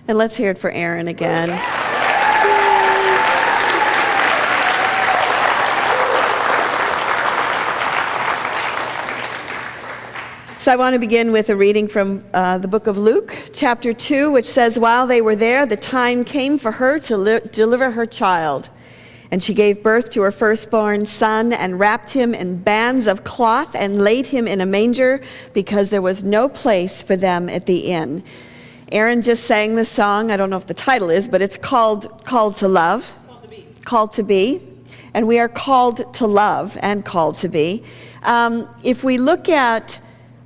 And let's hear it for Aaron again. So I want to begin with a reading from the book of Luke, chapter 2, which says, "While they were there, the time came for her to deliver her child. And she gave birth to her firstborn son and wrapped him in bands of cloth and laid him in a manger because there was no place for them at the inn." Aaron just sang the song. I don't know if the title is, but it's called to Love. Called to be. And we are called to love and called to be. If we look at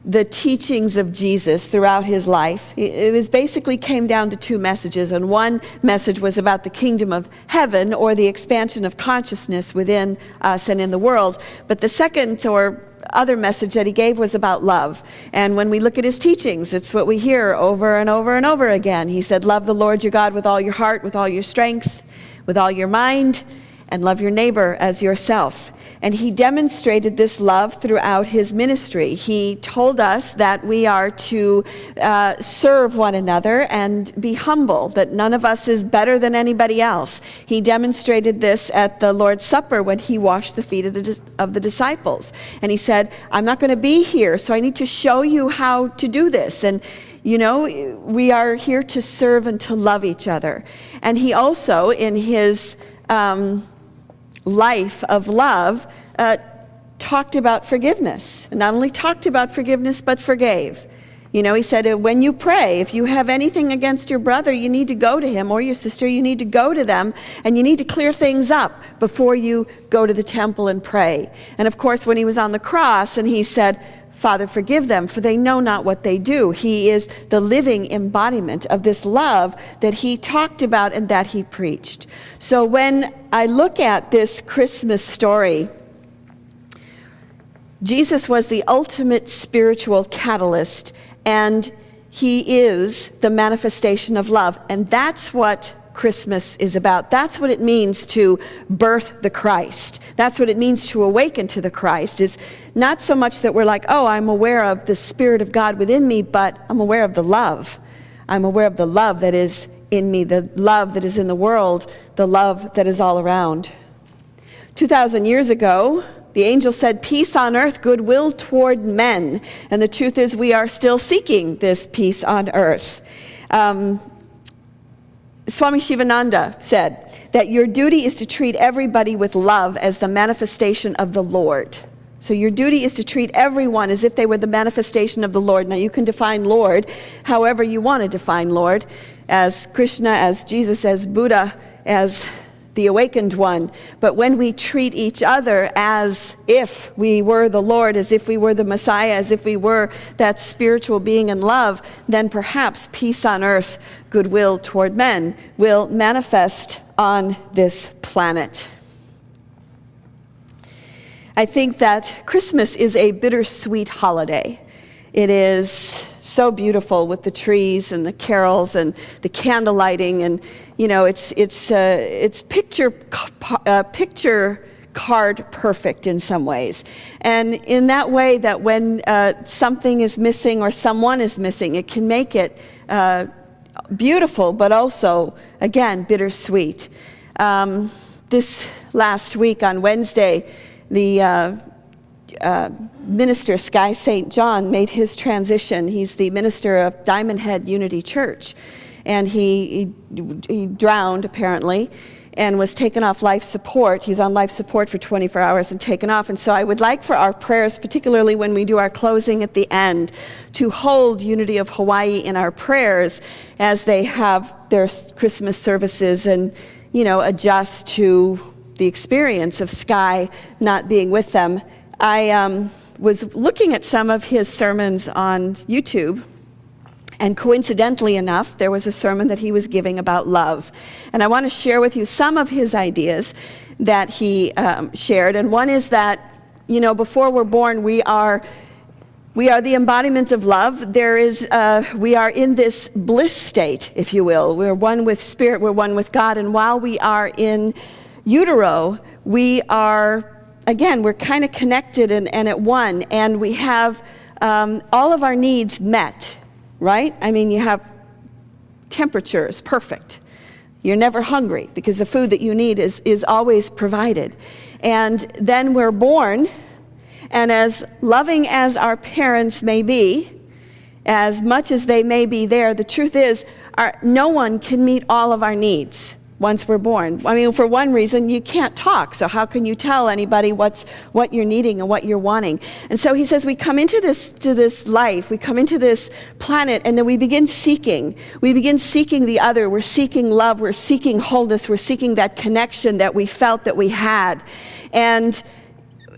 the teachings of Jesus throughout his life, it was basically came down to two messages. And one message was about the kingdom of heaven, or the expansion of consciousness within us and in the world. But the second or other message that he gave was about love. And when we look at his teachings, it's what we hear over and over and over again. He said, love the Lord your God with all your heart, with all your strength, with all your mind, and love your neighbor as yourself. And he demonstrated this love throughout his ministry. He told us that we are to serve one another and be humble, that none of us is better than anybody else. He demonstrated this at the Lord's Supper when he washed the feet of the disciples. And he said, I'm not going to be here, so I need to show you how to do this. And you know, we are here to serve and to love each other. And he also, in his life of love, talked about forgiveness. And not only talked about forgiveness, but forgave. You know, he said, when you pray, if you have anything against your brother, you need to go to him, or your sister, you need to go to them, and you need to clear things up before you go to the temple and pray. And of course, when he was on the cross and he said, Father, forgive them, for they know not what they do. He is the living embodiment of this love that he talked about and that he preached. So when I look at this Christmas story, Jesus was the ultimate spiritual catalyst, and he is the manifestation of love. And that's what Christmas is about. That's what it means to birth the Christ. That's what it means to awaken to the Christ, is not so much that we're like, oh, I'm aware of the Spirit of God within me, but I'm aware of the love. I'm aware of the love that is in me, the love that is in the world, the love that is all around. 2,000 years ago, the angel said, peace on earth, goodwill toward men. And the truth is, we are still seeking this peace on earth. Swami Sivananda said that your duty is to treat everybody with love as the manifestation of the Lord. So your duty is to treat everyone as if they were the manifestation of the Lord. Now you can define Lord however you want to define Lord, as Krishna, as Jesus, as Buddha, as the awakened one. But when we treat each other as if we were the Lord, as if we were the Messiah, as if we were that spiritual being in love, then perhaps peace on earth, goodwill toward men will manifest on this planet. I think that Christmas is a bittersweet holiday. It is so beautiful with the trees and the carols and the candle lighting, and you know, it's picture card perfect in some ways. And in that way, that when something is missing or someone is missing, it can make it beautiful, but also, again, bittersweet. This last week on Wednesday, the minister, Sky St. John, made his transition. He's the minister of Diamond Head Unity Church. And he drowned, apparently, and was taken off life support. He's on life support for 24 hours and taken off. And so I would like for our prayers, particularly when we do our closing at the end, to hold Unity of Hawaii in our prayers as they have their Christmas services and, you know, adjust to the experience of Sky not being with them. I was looking at some of his sermons on YouTube, and coincidentally enough, there was a sermon that he was giving about love. And I want to share with you some of his ideas that he shared. And one is that, you know, before we're born, we are the embodiment of love. We are in this bliss state, if you will. We're one with Spirit, we're one with God. And while we are in utero, we are, again, we're kind of connected and at one. And we have all of our needs met. Right? I mean, you have temperature is perfect. You're never hungry because the food that you need is always provided. And then we're born, and as loving as our parents may be, as much as they may be there, the truth is no one can meet all of our needs once we're born. I mean, for one reason, you can't talk, so how can you tell anybody what you're needing and what you're wanting? And so he says we come into this life, we come into this planet, and then we begin seeking. We begin seeking the other. We're seeking love. We're seeking wholeness. We're seeking that connection that we felt that we had. And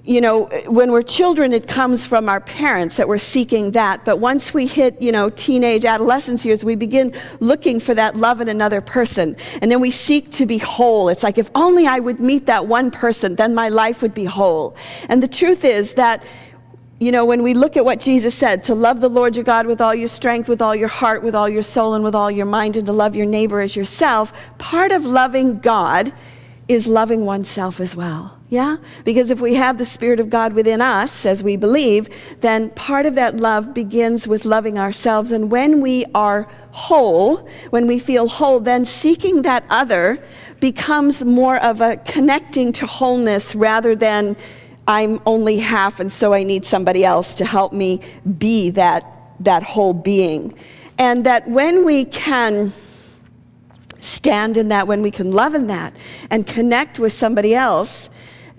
you know, when we're children, it comes from our parents that we're seeking that. But once we hit, teenage, adolescence years, we begin looking for that love in another person. And then we seek to be whole. It's like, if only I would meet that one person, then my life would be whole. And the truth is that, when we look at what Jesus said, to love the Lord your God with all your strength, with all your heart, with all your soul, and with all your mind, and to love your neighbor as yourself, part of loving God is loving oneself as well. Yeah? Because if we have the Spirit of God within us, as we believe, then part of that love begins with loving ourselves. And when we are whole, when we feel whole, then seeking that other becomes more of a connecting to wholeness rather than I'm only half and so I need somebody else to help me be that whole being. And that when we can stand in that, when we can love in that and connect with somebody else,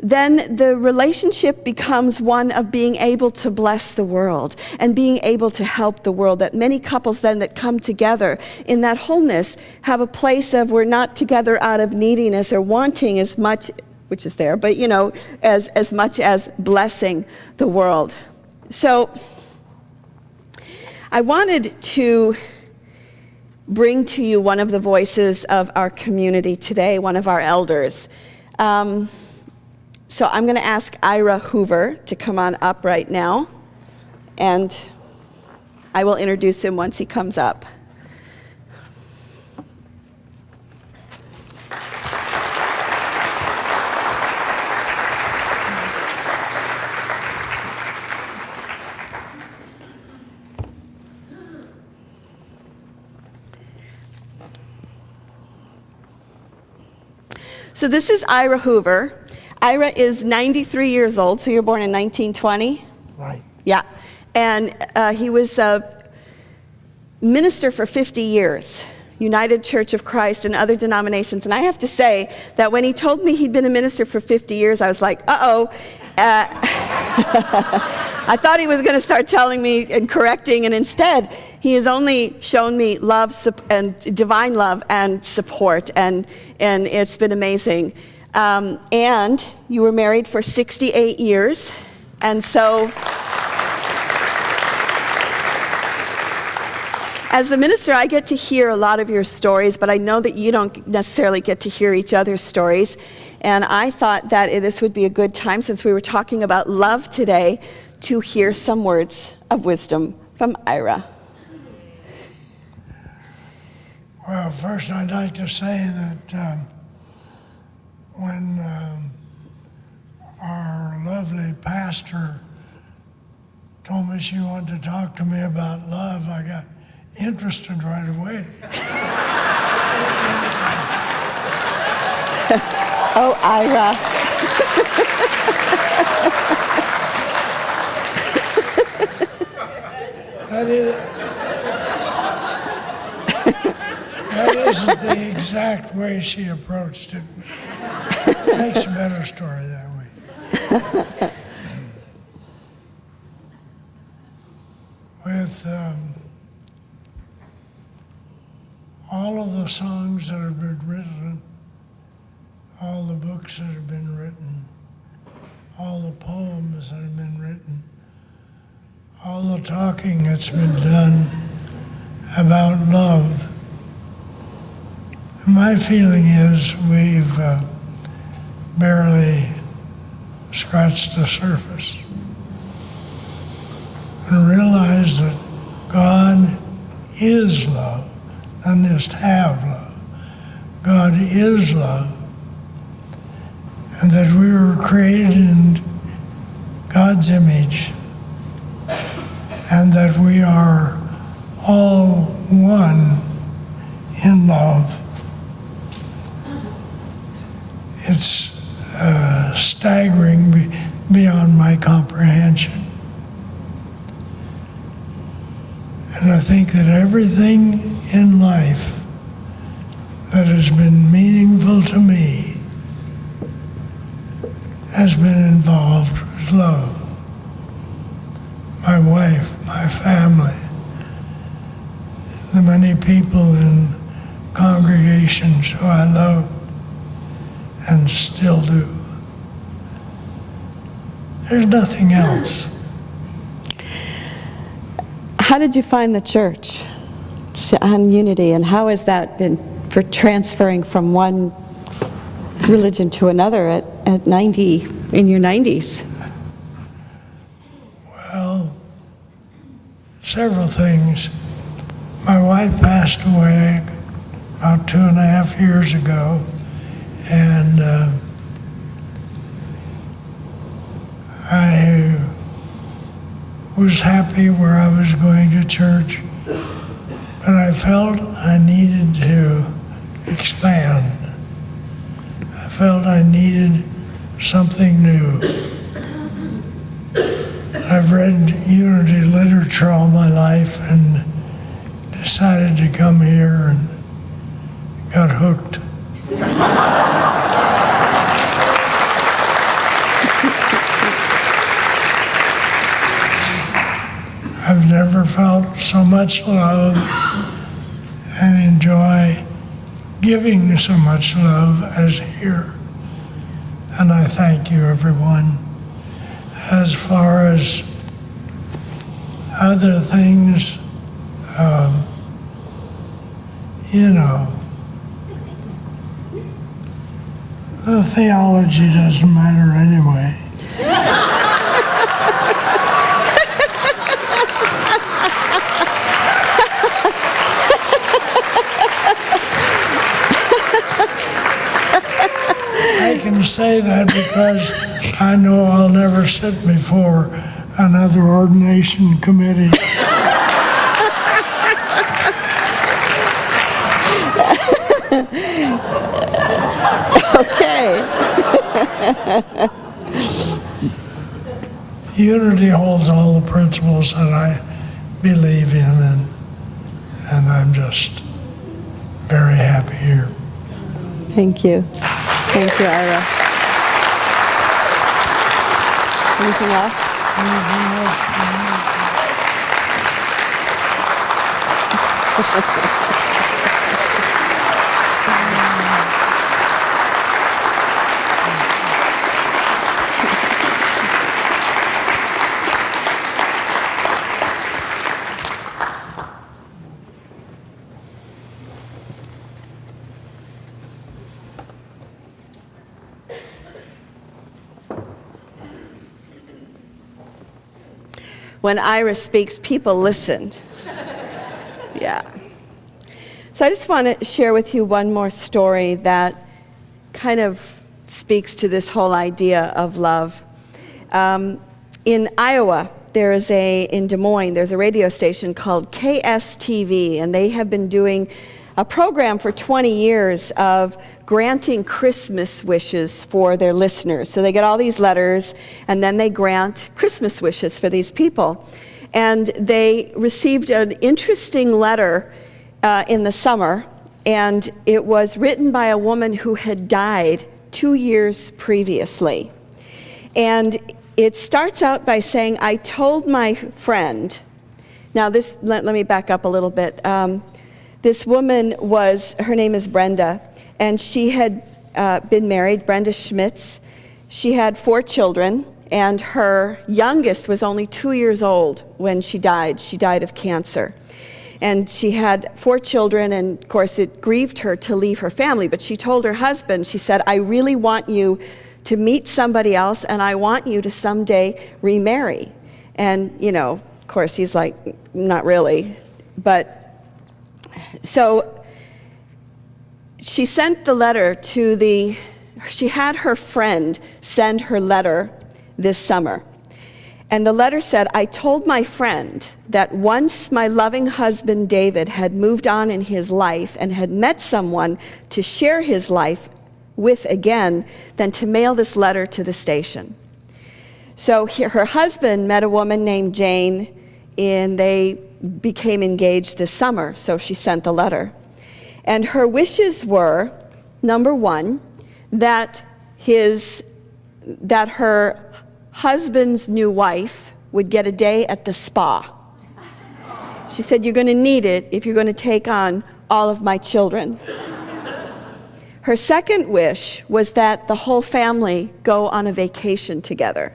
then the relationship becomes one of being able to bless the world and being able to help the world. That many couples then that come together in that wholeness have a place of, we're not together out of neediness or wanting as much, which is there, but as much as blessing the world. So I wanted to bring to you one of the voices of our community today, one of our elders. So I'm going to ask Ira Hoover to come on up right now, and I will introduce him once he comes up. So this is Ira Hoover. Ira is 93 years old, so you're born in 1920? Right. Yeah. And he was a minister for 50 years, United Church of Christ and other denominations. And I have to say that when he told me he'd been a minister for 50 years, I was like, uh-oh. I thought he was going to start telling me and correcting, and instead, he has only shown me love and divine love and support, and it's been amazing. And you were married for 68 years, and so as the minister, I get to hear a lot of your stories, but I know that you don't necessarily get to hear each other's stories. And I thought that this would be a good time, since we were talking about love today, to hear some words of wisdom from Ira. Well, first I'd like to say that when our lovely pastor told me she wanted to talk to me about love, I got interested right away. Oh, Ira. That isn't the exact way she approached it. Makes a better story that way. With all of the songs that have been written, all the books that have been written, all the poems that have been written, all the talking that's been done about love, my feeling is we've barely scratched the surface and realized that God is love, not just have love. God is love, and that we were created in God's image, and that we are all one in love. It's staggering beyond my comprehension. And I think that everything in life that has been meaningful to me has been involved with love. My wife, my family, the many people in congregations who I love and still do. There's nothing else. How did you find the church on Unity, and how has that been for transferring from one religion to another at 90, in your 90s? Well, several things. My wife passed away about 2.5 years ago, and I was happy where I was going to church, but I felt I needed to expand. I felt I needed something new. I've read Unity literature all my life and decided to come here and got hooked. I've never felt so much love and enjoy giving so much love as here. And I thank you, everyone. As far as other things, the theology doesn't matter anyway. I can say that because I know I'll never sit before another ordination committee. Okay. Unity holds all the principles that I believe in, and I'm just very happy here. Thank you. Thank you, Ira. Anything else? When Ira speaks, people listen. Yeah. So I just want to share with you one more story that kind of speaks to this whole idea of love. In Iowa, in Des Moines, there's a radio station called KSTV, and they have been doing a program for 20 years of granting Christmas wishes for their listeners. So they get all these letters, and then they grant Christmas wishes for these people. And they received an interesting letter in the summer, and it was written by a woman who had died 2 years previously. And it starts out by saying, I told my friend. Now this, let me back up a little bit. This woman her name is Brenda, and she had been married, Brenda Schmitz. She had 4 children, and her youngest was only 2 years old when she died. She died of cancer. And she had 4 children, and of course it grieved her to leave her family, but she told her husband, she said, I really want you to meet somebody else, and I want you to someday remarry. And, of course he's like, not really. But so she sent the letter she had her friend send her letter this summer. And the letter said, I told my friend that once my loving husband David had moved on in his life and had met someone to share his life with again, then to mail this letter to the station. So her husband met a woman named Jane, and they became engaged this summer, so she sent the letter. And her wishes were, number one, that her husband's new wife would get a day at the spa. She said, you're going to need it if you're going to take on all of my children. Her second wish was that the whole family go on a vacation together.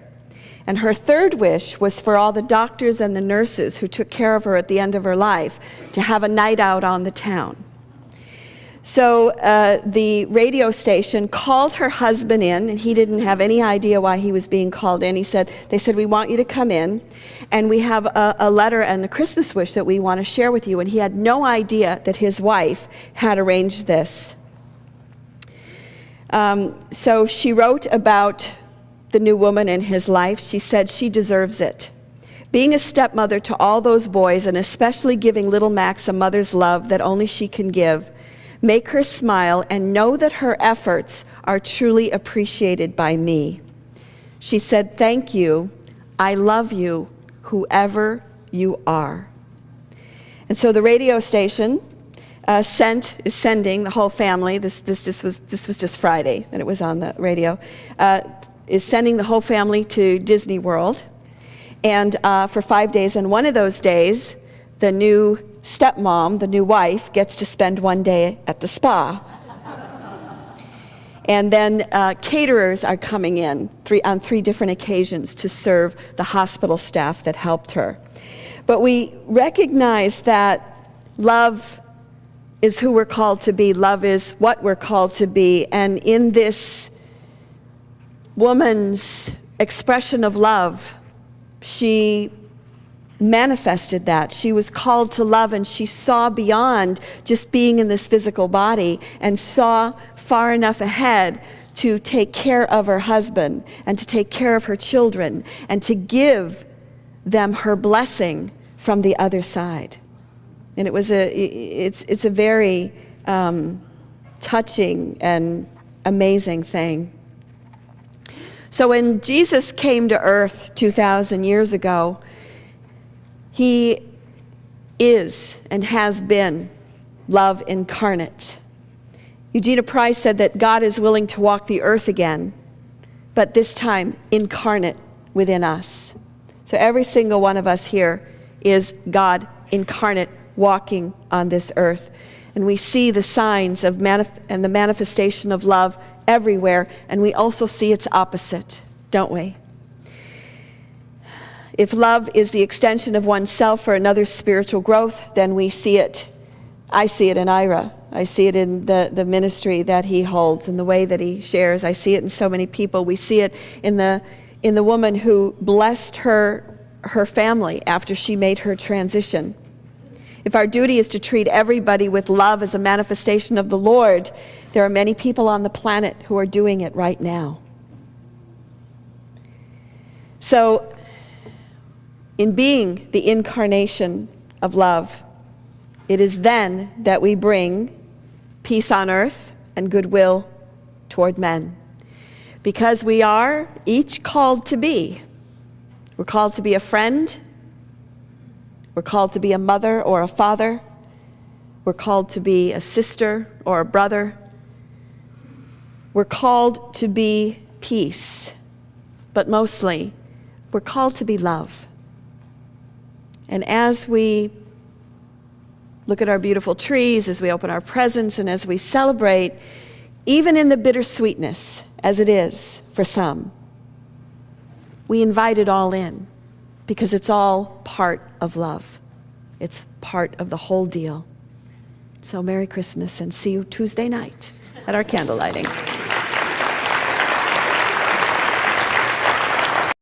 And her third wish was for all the doctors and the nurses who took care of her at the end of her life to have a night out on the town. So the radio station called her husband in, and he didn't have any idea why he was being called in. They said, we want you to come in, and we have a letter and a Christmas wish that we want to share with you. And he had no idea that his wife had arranged this. So she wrote about the new woman in his life. She said she deserves it. Being a stepmother to all those boys, and especially giving little Max a mother's love that only she can give, make her smile and know that her efforts are truly appreciated by me. She said, thank you. I love you, whoever you are. And so the radio station is sending the whole family, this was just Friday that it was on the radio, is sending the whole family to Disney World, and for 5 days. And one of those days, the new stepmom, the new wife, gets to spend one day at the spa. And then caterers are coming in on 3 different occasions to serve the hospital staff that helped her. But we recognize that love is who we're called to be. Love is what we're called to be. And in this woman's expression of love, she manifested that. She was called to love, and she saw beyond just being in this physical body and saw far enough ahead to take care of her husband and to take care of her children and to give them her blessing from the other side. And it's a very touching and amazing thing. So when Jesus came to earth 2,000 years ago, he is and has been love incarnate. Eugenia Price said that God is willing to walk the earth again, but this time incarnate within us. So every single one of us here is God incarnate walking on this earth. And we see the signs of and the manifestation of love everywhere, and we also see its opposite, don't we? If love is the extension of oneself for another's spiritual growth, then we see it. I see it in Ira. I see it in the ministry that he holds and the way that he shares. I see it in so many people. We see it in the woman who blessed her family after she made her transition. If our duty is to treat everybody with love as a manifestation of the Lord, there are many people on the planet who are doing it right now. So, in being the incarnation of love, it is then that we bring peace on earth and goodwill toward men. Because we are each called to be. We're called to be a friend. We're called to be a mother or a father. We're called to be a sister or a brother. We're called to be peace. But mostly, we're called to be love. And as we look at our beautiful trees, as we open our presents, and as we celebrate, even in the bittersweetness, as it is for some, we invite it all in, because it's all part of love. It's part of the whole deal. So Merry Christmas, and see you Tuesday night at our candle lighting.